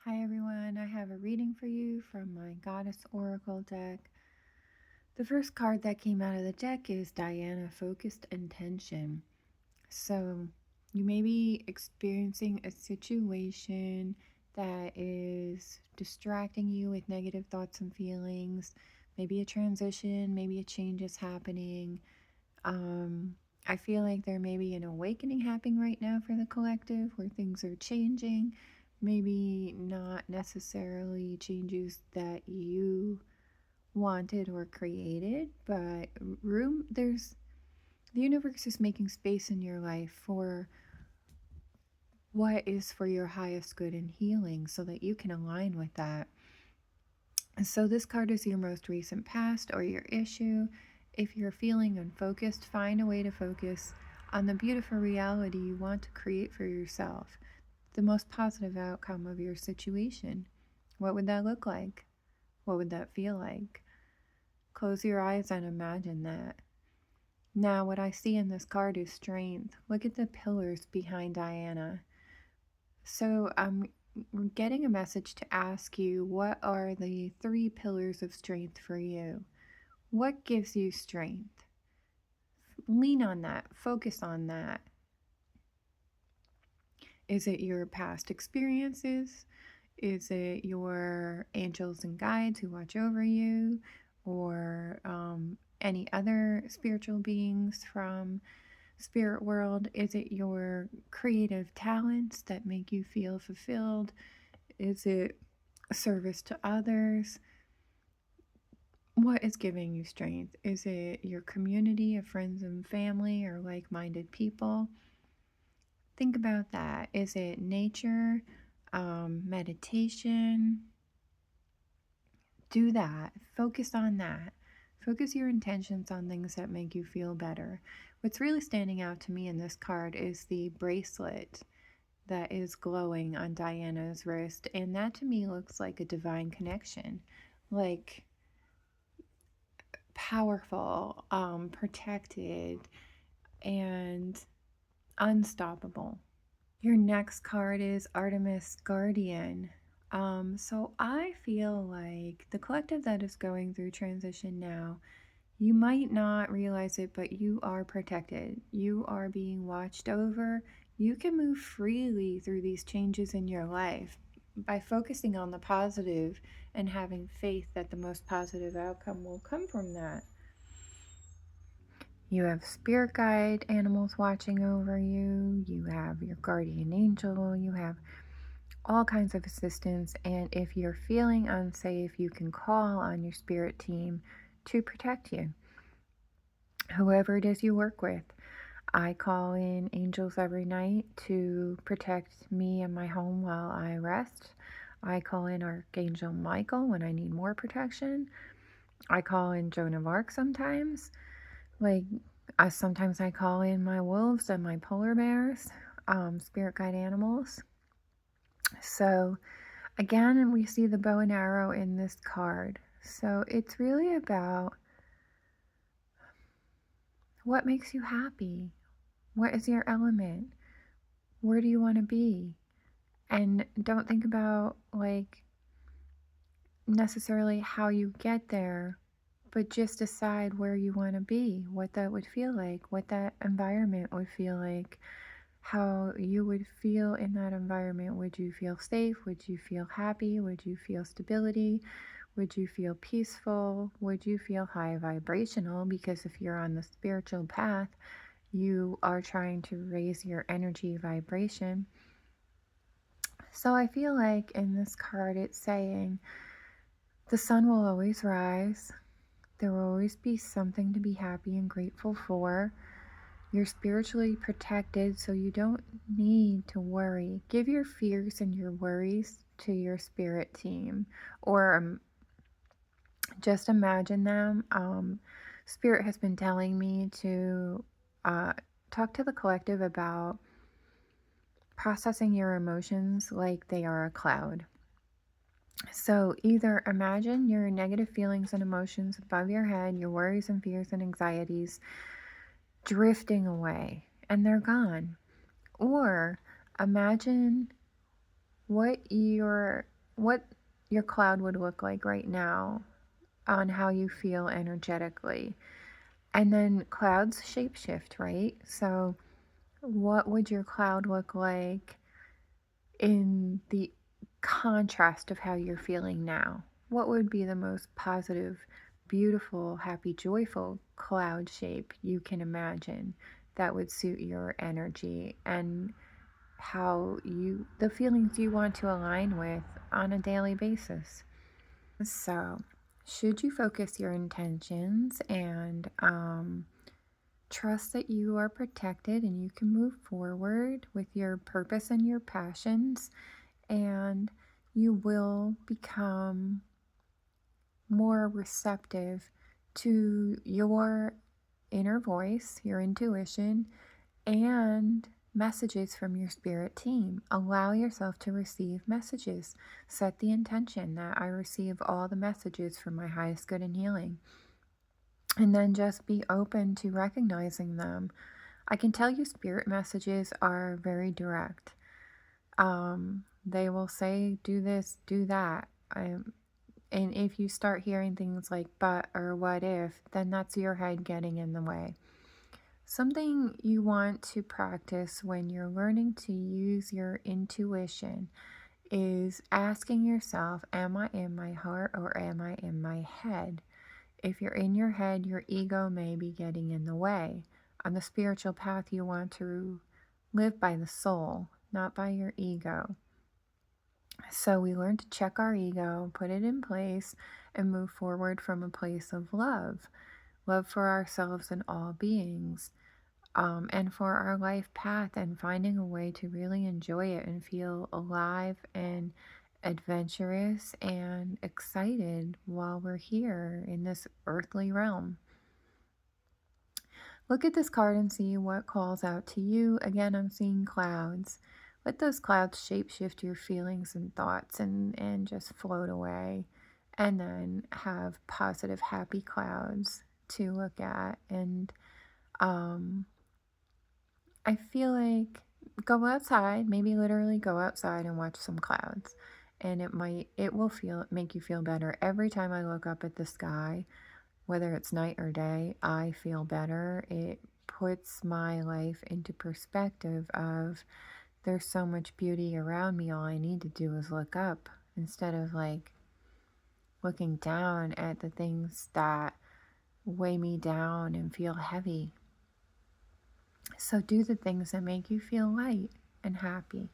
Hi everyone, I have a reading for you from my Goddess Oracle deck. The first card that came out of the deck is Diana Focused Intention. So, you may be experiencing a situation that is distracting you with negative thoughts and feelings. Maybe a transition, maybe a change is happening. I feel like there may be an awakening happening right now for the collective where things are changing. Maybe not necessarily changes that you wanted or created, but the universe is making space in your life for what is for your highest good and healing so that you can align with that. So this card is your most recent past or your issue. If you're feeling unfocused, find a way to focus on the beautiful reality you want to create for yourself, the most positive outcome of your situation. What would that look like? What would that feel like? Close your eyes and imagine that. Now, what I see in this card is strength. Look at the pillars behind Diana. So, I'm getting a message to ask you, what are the 3 pillars of strength for you? What gives you strength? Lean on that, focus on that. Is it your past experiences? Is it your angels and guides who watch over you? Or any other spiritual beings from spirit world? Is it your creative talents that make you feel fulfilled? Is it service to others? What is giving you strength? Is it your community of friends and family or like-minded people? Think about that. Is it nature, meditation? Do that. Focus on that. Focus your intentions on things that make you feel better. What's really standing out to me in this card is the bracelet that is glowing on Diana's wrist, and that to me looks like a divine connection, like powerful, protected, and unstoppable. Your next card is Artemis Guardian. So I feel like the collective that is going through transition now, you might not realize it, but you are protected. You are being watched over. You can move freely through these changes in your life by focusing on the positive and having faith that the most positive outcome will come from that. You have spirit guide animals watching over you. You have your guardian angel. You have all kinds of assistance. And if you're feeling unsafe, you can call on your spirit team to protect you. Whoever it is you work with. I call in angels every night to protect me and my home while I rest. I call in Archangel Michael when I need more protection. I call in Joan of Arc sometimes. Like, sometimes I call in my wolves and my polar bears, spirit guide animals. So, again, we see the bow and arrow in this card. So, it's really about what makes you happy? What is your element? Where do you want to be? And don't think about like necessarily how you get there, but just decide where you want to be, what that would feel like, what that environment would feel like, how you would feel in that environment. Would you feel safe? Would you feel happy? Would you feel stability? Would you feel peaceful? Would you feel high vibrational? Because if you're on the spiritual path, you are trying to raise your energy vibration. So I feel like in this card it's saying the sun will always rise. There will always be something to be happy and grateful for. You're spiritually protected, so you don't need to worry. Give your fears and your worries to your spirit team, or just imagine them. Spirit has been telling me to talk to the collective about processing your emotions like they are a cloud. So either imagine your negative feelings and emotions above your head, your worries and fears and anxieties drifting away and they're gone. Or imagine what your what your cloud would look like right now on how you feel energetically. And then clouds shapeshift, right? So, what would your cloud look like in the contrast of how you're feeling now? What would be the most positive, beautiful, happy, joyful cloud shape you can imagine that would suit your energy and the feelings you want to align with on a daily basis? So, should you focus your intentions and trust that you are protected and you can move forward with your purpose and your passions, and you will become more receptive to your inner voice, your intuition, and messages from your spirit team. Allow yourself to receive messages. Set the intention that I receive all the messages for my highest good and healing. And then just be open to recognizing them. I can tell you, spirit messages are very direct. They will say, do this, do that. And if you start hearing things like but or what if, then that's your head getting in the way. Something you want to practice when you're learning to use your intuition is asking yourself, am I in my heart or am I in my head? If you're in your head, your ego may be getting in the way. On the spiritual path, you want to live by the soul, not by your ego. So we learn to check our ego, put it in place, and move forward from a place of love for ourselves and all beings, and for our life path, and finding a way to really enjoy it and feel alive and adventurous and excited while we're here in this earthly realm. Look at this card and see what calls out to you. Again, I'm seeing clouds. Let those clouds shapeshift your feelings and thoughts and just float away. And then have positive, happy clouds to look at. And um, I feel like go outside, maybe literally go outside and watch some clouds. And it will make you feel better. Every time I look up at the sky, whether it's night or day, I feel better. It puts my life into perspective of there's so much beauty around me. All I need to do is look up instead of like looking down at the things that weigh me down and feel heavy. So do the things that make you feel light and happy.